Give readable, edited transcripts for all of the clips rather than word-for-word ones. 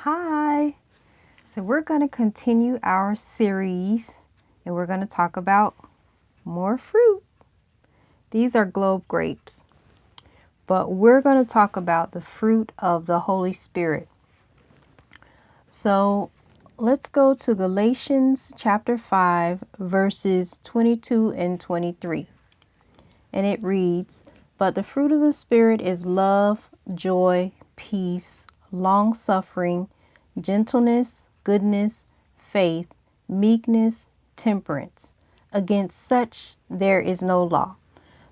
Hi. So we're going to continue our series and we're going to talk about more fruit. These are globe grapes, but we're going to talk about the fruit of the Holy Spirit. So let's go to Galatians chapter 5, verses 22 and 23. And it reads, "But the fruit of the Spirit is love, joy, peace, long-suffering, gentleness, goodness, faith, meekness, temperance. Against such there is no law."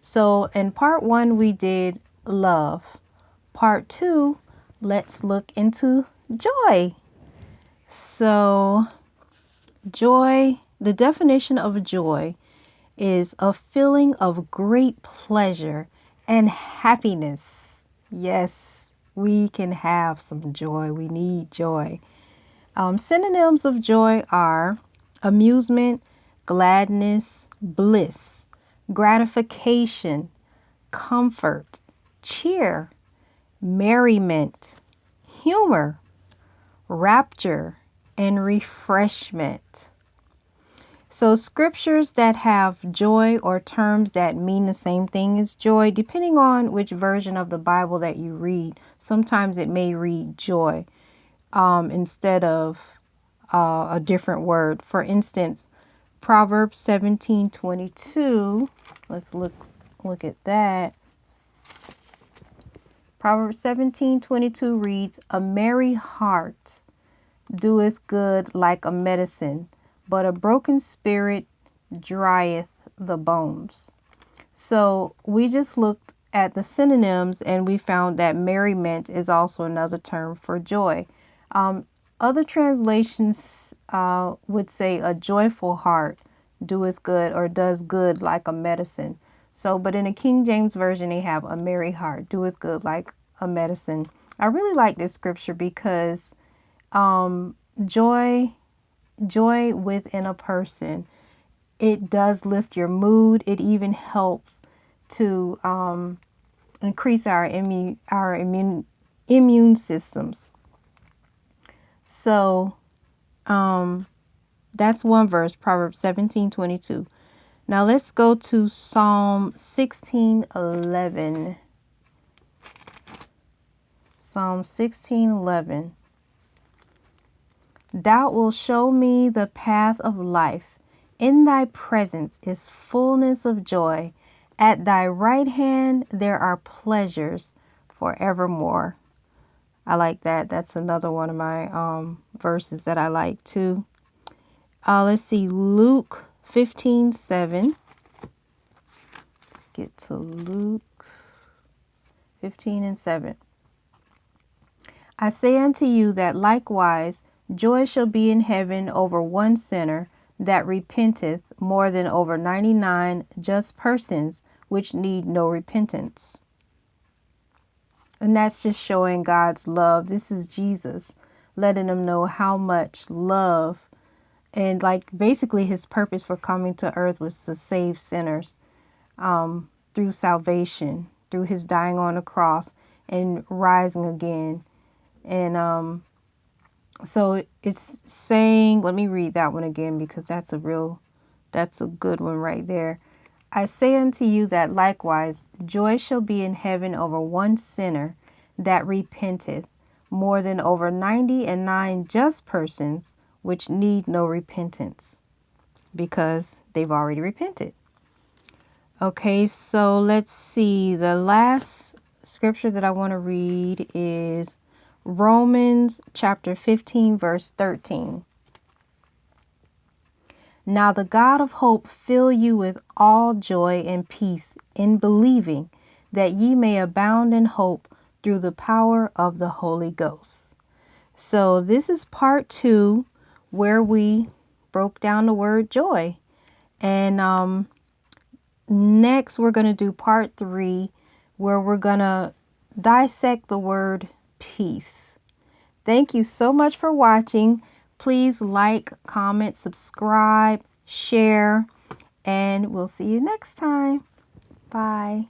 So in part 1, we did love. Part 2, let's look into joy. So joy, the definition of joy is a feeling of great pleasure and happiness. Yes, we can have some joy. We need joy. Synonyms of joy are amusement, gladness, bliss, gratification, comfort, cheer, merriment, humor, rapture, and refreshment. So scriptures that have joy or terms that mean the same thing as joy, depending on which version of the Bible that you read, sometimes it may read joy instead of a different word. For instance, Proverbs 17:22. Let's look at that. Proverbs 17:22 reads, "A merry heart doeth good like a medicine, but a broken spirit drieth the bones." So we just looked at the synonyms and we found that merriment is also another term for joy. Other translations would say a joyful heart doeth good or does good like a medicine. So, but in the King James Version, they have a merry heart doeth good like a medicine. I really like this scripture because joy within a person, it does lift your mood. It even helps to increase our immune systems. So that's one verse, Proverbs 17:22. Now let's go to Psalm 16:11. Psalm 16:11. "Thou wilt show me the path of life. In thy presence is fullness of joy. At thy right hand there are pleasures forevermore." I like that. That's another one of my verses that I like too. Let's see, Luke 15:7. Let's get to Luke 15:7. "I say unto you that likewise joy shall be in heaven over one sinner that repenteth more than over 99 just persons which need no repentance." And that's just showing God's love. This is Jesus letting them know how much love and like basically his purpose for coming to earth was to save sinners through salvation, through his dying on the cross and rising again. And so it's saying, let me read that one again because that's a good one right there. "I say unto you that likewise joy shall be in heaven over one sinner that repenteth more than over 99 just persons which need no repentance," because they've already repented. Okay, so let's see. The last scripture that I want to read is Romans chapter 15, verse 13. "Now the God of hope fill you with all joy and peace in believing, that ye may abound in hope through the power of the Holy Ghost." So this is part 2 where we broke down the word joy. And next we're going to do part 3 where we're going to dissect the word peace. Thank you so much for watching. Please like, comment, subscribe, share, and we'll see you next time. Bye.